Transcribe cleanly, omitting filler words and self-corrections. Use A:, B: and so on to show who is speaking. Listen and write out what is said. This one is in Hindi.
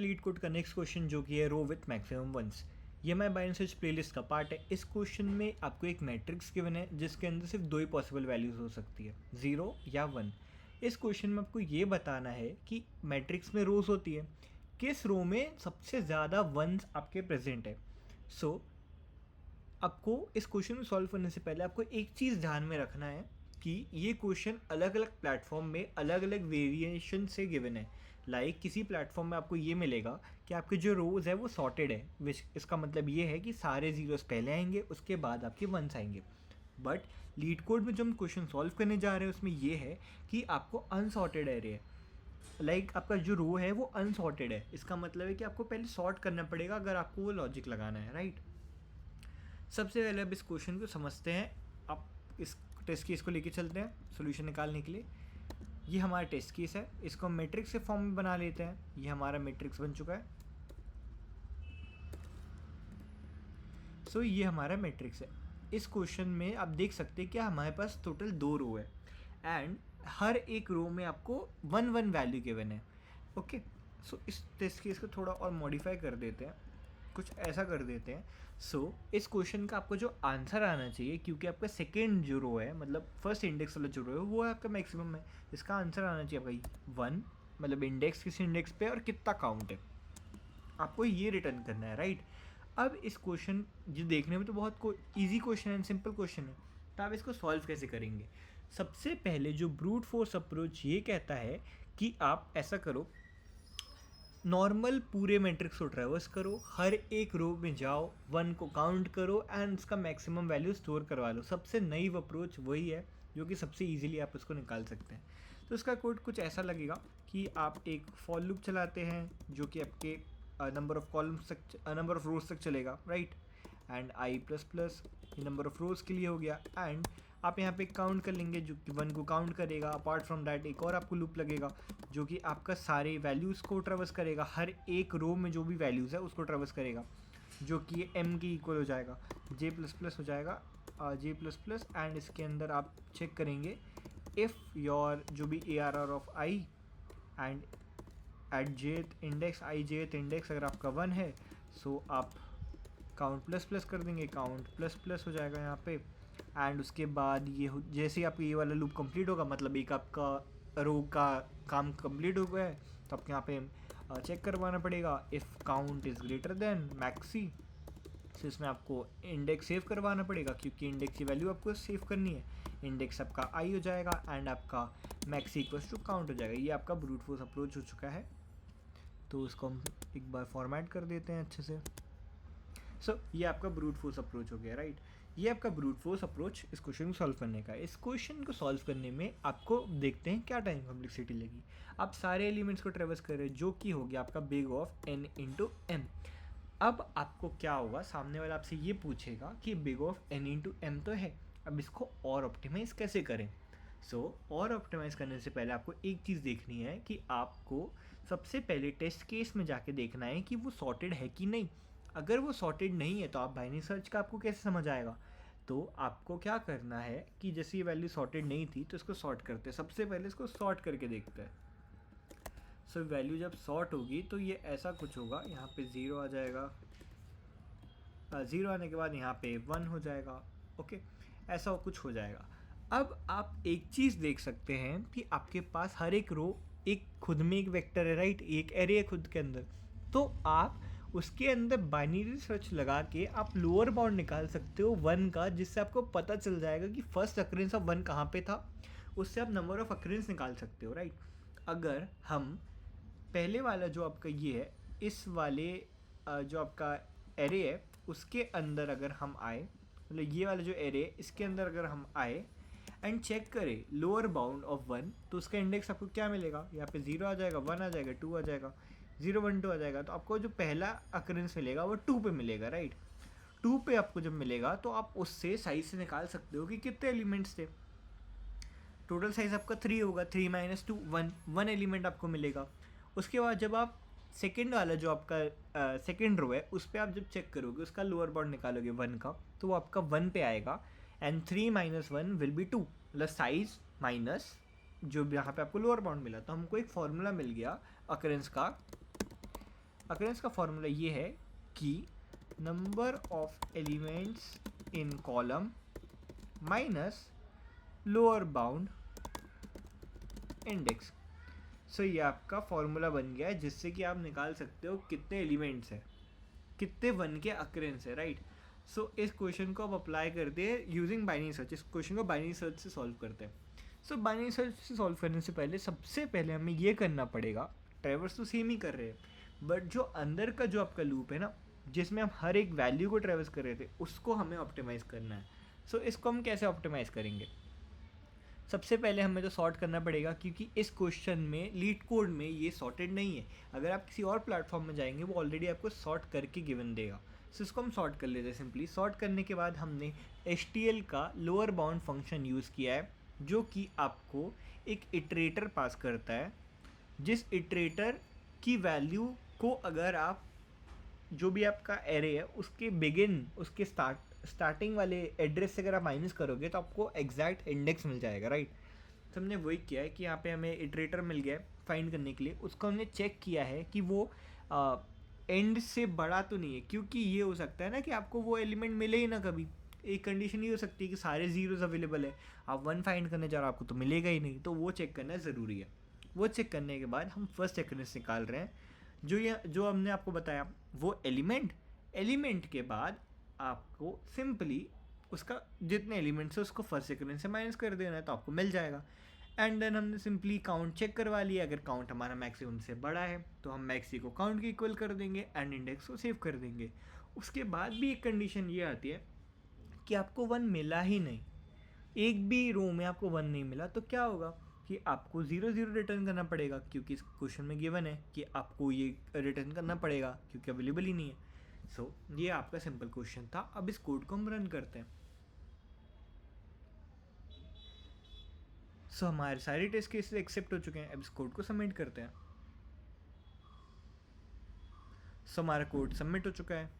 A: लीड कोड का नेक्स्ट क्वेश्चन जो कि है रो विथ मैक्सिमम वंस। ये हमारे बाइनरी सर्च प्लेलिस्ट का पार्ट है। इस क्वेश्चन में आपको एक मैट्रिक्स गिवन है जिसके अंदर सिर्फ दो ही पॉसिबल वैल्यूज हो सकती है, 0 या 1। इस क्वेश्चन में आपको ये बताना है कि मैट्रिक्स में रोज होती है, किस रो में सबसे ज़्यादा वंस आपके प्रेजेंट है। सो आपको इस क्वेश्चन को सॉल्व करने से पहले आपको एक चीज़ ध्यान में रखना है कि ये क्वेश्चन अलग अलग प्लेटफॉर्म में अलग अलग वेरिएशन से गिवन है। किसी प्लेटफॉर्म में आपको ये मिलेगा कि आपके जो रोज़ है वो सॉर्टेड है, विच इसका मतलब ये है कि सारे जीरोस पहले आएंगे, उसके बाद आपके वंस आएंगे। बट लीड कोड में जो हम क्वेश्चन सॉल्व करने जा रहे हैं उसमें ये है कि आपको अनसॉर्टेड एरे है। आपका जो रो है वो अनसॉर्टेड है। इसका मतलब है कि आपको पहले सॉर्ट करना पड़ेगा अगर आपको वो लॉजिक लगाना है, राइट। सबसे पहले अब इस क्वेश्चन को समझते हैं। आप इस टेस्ट केस को लेके चलते हैं सॉल्यूशन निकालने के लिए। ये हमारा टेस्ट केस है, इसको हम मैट्रिक्स के फॉर्म में बना लेते हैं। ये हमारा मैट्रिक्स बन चुका है। सो ये हमारा मैट्रिक्स है। इस क्वेश्चन में आप देख सकते हैं कि हमारे पास टोटल 2 रो है एंड हर एक रो में आपको 1 1 वैल्यू गिवन है। ओके, सो इस टेस्ट केस को थोड़ा और मॉडिफाई कर देते हैं, कुछ ऐसा कर देते हैं। सो इस क्वेश्चन का आपको जो आंसर आना चाहिए, क्योंकि आपका सेकेंड जो रो है, मतलब फर्स्ट इंडेक्स वाला जो रो है वो है आपका मैक्सिमम है, इसका आंसर आना चाहिए आपका 1, मतलब इंडेक्स किस इंडेक्स पे और कितना काउंट है, आपको ये रिटर्न करना है, राइट। अब इस क्वेश्चन जो देखने में तो बहुत ईजी क्वेश्चन है, सिंपल क्वेश्चन है, तो आप इसको सॉल्व कैसे करेंगे। सबसे पहले जो ब्रूट फोर्स अप्रोच ये कहता है कि आप ऐसा करो, नॉर्मल पूरे मैट्रिक्स को ट्रेवर्स करो, हर एक रो में जाओ, 1 को काउंट करो एंड उसका मैक्सिमम वैल्यू स्टोर करवा लो। सबसे नई अप्रोच वही है जो कि सबसे इजीली आप उसको निकाल सकते हैं। तो इसका कोड कुछ ऐसा लगेगा कि आप एक फॉर लूप चलाते हैं जो कि आपके नंबर ऑफ कॉलम्स तक, नंबर ऑफ रोज तक चलेगा, right. And I plus plus ये नंबर ऑफ रोज के लिए हो गया। एंड आप यहाँ पे काउंट कर लेंगे जो कि 1 को काउंट करेगा। अपार्ट फ्रॉम दैट एक और आपको लूप लगेगा जो कि आपका सारे वैल्यूज़ को ट्रेवर्स करेगा, हर एक रो में जो भी वैल्यूज़ है उसको ट्रेवर्स करेगा, जो कि एम के इक्वल हो जाएगा, जे प्लस प्लस हो जाएगा, जे प्लस प्लस। एंड इसके अंदर आप चेक करेंगे इफ़ योर जो भी A R R of I and at jth index, I jth index अगर आपका 1 है, सो आप काउंट प्लस प्लस कर देंगे, काउंट प्लस प्लस हो जाएगा यहाँ पे। एंड उसके बाद ये जैसे ही आपका ये वाला लूप कंप्लीट होगा, मतलब एक आपका रो का काम कंप्लीट हो गया है, तो आपको यहाँ पे चेक करवाना पड़ेगा if count is greater than maxi. तो इसमें आपको इंडेक्स सेव करवाना पड़ेगा क्योंकि इंडेक्स की वैल्यू आपको सेव करनी है। इंडेक्स आपका आई हो जाएगा एंड आपका मैक्सी इक्वल्स टू काउंट हो जाएगा। ये आपका ब्रूट फोर्स अप्रोच हो चुका है। तो इसको हम एक बार फॉर्मेट कर देते हैं अच्छे से। सो ये आपका ब्रूट फोर्स अप्रोच हो गया, राइट। ये आपका ब्रूट फोर्स अप्रोच इस क्वेश्चन को सॉल्व करने का है। इस क्वेश्चन को सॉल्व करने में आपको देखते हैं क्या टाइम कॉम्प्लेक्सिटी लगी। आप सारे एलिमेंट्स को ट्रेवर्स कर रहे हैं जो कि हो गया आपका big of n into M. अब आपको क्या होगा, सामने वाला आपसे ये पूछेगा कि big of n into M तो है, अब इसको और ऑप्टिमाइज़ कैसे करें। और ऑप्टिमाइज़ करने से पहले आपको एक चीज़ देखनी है कि आपको सबसे पहले टेस्ट केस में जाके देखना है कि वो सॉर्टेड है कि नहीं। अगर वो सॉर्टेड नहीं है तो आप बाइनरी सर्च का आपको कैसे समझ आएगा। तो आपको क्या करना है कि जैसे ये वैल्यू सॉर्टेड नहीं थी तो इसको सॉर्ट करते हैं। सबसे पहले इसको सॉर्ट करके देखते हैं। वैल्यू जब सॉर्ट होगी तो ये ऐसा कुछ होगा, यहाँ पे 0 आ जाएगा, 0 आने के बाद यहाँ पे 1 हो जाएगा। ओके, ऐसा कुछ हो जाएगा। अब आप एक चीज़ देख सकते हैं कि आपके पास हर एक रो एक खुद में एक वेक्टर है, राइट, एक एरे है खुद के अंदर। तो आप उसके अंदर बाइनरी सर्च लगा के आप लोअर बाउंड निकाल सकते हो 1 का, जिससे आपको पता चल जाएगा कि फर्स्ट अक्रेंस ऑफ 1 कहाँ पे था। उससे आप नंबर ऑफ अक्रेंस निकाल सकते हो, राइट। अगर हम पहले वाला जो आपका ये है, इस वाले जो आपका एरे है उसके अंदर अगर हम आए, मतलब ये वाला जो एरे है इसके अंदर अगर हम आए एंड चेक करें लोअर बाउंड ऑफ 1, तो उसका इंडेक्स आपको क्या मिलेगा, यहाँ पे 0 आ जाएगा, 1 आ जाएगा, 2 आ जाएगा, 0 1 2 आ जाएगा। तो आपको जो पहला अकरेंस मिलेगा वो 2 पे मिलेगा, राइट। 2 पे आपको जब मिलेगा तो आप उससे साइज से निकाल सकते हो कि कितने एलिमेंट्स थे। टोटल साइज आपका 3 होगा, 3 माइनस 2 1, 1 एलिमेंट आपको मिलेगा। उसके बाद जब आप सेकेंड वाला जो आपका सेकेंड रो है उस पर आप जब चेक करोगे, उसका लोअर बाउंड निकालोगे 1 का, तो वो आपका 1 पे आएगा एंड 3 माइनस 1 विल बी 2, मतलब साइज माइनस जो यहाँ पे आपको लोअर बाउंड मिला। तो हमको एक फॉर्मूला मिल गया अकरेंस का, अकरेंस का फॉर्मूला ये है कि number of elements in column minus lower bound index. So ये आपका फॉर्मूला बन गया है जिससे कि आप निकाल सकते हो कितने एलिमेंट्स हैं, कितने वन के अकरेंस है, राइट। सो इस क्वेश्चन को आप अप्लाई करते हैं यूजिंग बाइनरी सर्च। इस क्वेश्चन को बाइनरी सर्च से सॉल्व करते हैं। सो बाइनरी सर्च से सॉल्व करने से पहले सबसे पहले हमें ये करना पड़ेगा, ट्रैवर्स तो सेम ही कर रहे हैं बट जो अंदर का जो आपका लूप है ना, जिसमें हम हर एक वैल्यू को ट्रैवर्स कर रहे थे, उसको हमें ऑप्टिमाइज़ करना है। सो इसको हम कैसे ऑप्टिमाइज़ करेंगे? सबसे पहले हमें तो सॉर्ट करना पड़ेगा, क्योंकि इस क्वेश्चन में लीड कोड में ये सॉर्टेड नहीं है। अगर आप किसी और प्लेटफॉर्म में जाएंगे वो ऑलरेडी आपको सॉर्ट करके गिवन देगा। सो इसको हम सॉर्ट कर लेते हैं सिंपली। सॉर्ट करने के बाद हमने HTL का लोअर बाउंड फंक्शन यूज़ किया है, जो कि आपको एक इटरेटर पास करता है, जिस इटरेटर की वैल्यू को अगर आप जो भी आपका एरे है उसके बिगिन, उसके स्टार्टिंग वाले एड्रेस से अगर आप माइनस करोगे तो आपको एग्जैक्ट इंडेक्स मिल जाएगा, राइट। तो हमने वही किया है कि यहाँ पे हमें इटरेटर मिल गया है फाइंड करने के लिए। उसको हमने चेक किया है कि वो एंड से बड़ा तो नहीं है, क्योंकि ये हो सकता है ना कि आपको वो एलिमेंट मिले ही ना कभी। एक कंडीशन ये हो सकती है कि सारे जीरोज अवेलेबल है, आप 1 फाइंड करने जा रहे हो, आपको तो मिलेगा ही नहीं। तो वो चेक करना ज़रूरी है। वो चेक करने के बाद हम फर्स्ट अकरेंस निकाल रहे हैं, जो हमने आपको बताया वो एलिमेंट के बाद आपको सिंपली उसका जितने एलिमेंट्स है उसको फर्स्ट अकरेंस से माइनस कर देना है, तो आपको मिल जाएगा। एंड देन हमने सिंपली काउंट चेक करवा लिया। अगर काउंट हमारा मैक्सिमम से बड़ा है तो हम मैक्सी को काउंट के इक्वल कर देंगे एंड इंडेक्स को सेव कर देंगे। उसके बाद भी एक कंडीशन ये आती है कि आपको 1 मिला ही नहीं, एक भी रो में आपको 1 नहीं मिला, तो क्या होगा कि आपको 0 0 रिटर्न करना पड़ेगा, क्योंकि इस क्वेश्चन में गिवन है कि आपको ये रिटर्न करना पड़ेगा क्योंकि अवेलेबल ही नहीं है। सो ये आपका सिंपल क्वेश्चन था। अब इस कोड को हम रन करते हैं। सो हमारे सारे टेस्ट केसेस एक्सेप्ट हो चुके हैं। अब इस कोड को सबमिट करते हैं। सो हमारा कोड सबमिट हो चुका है।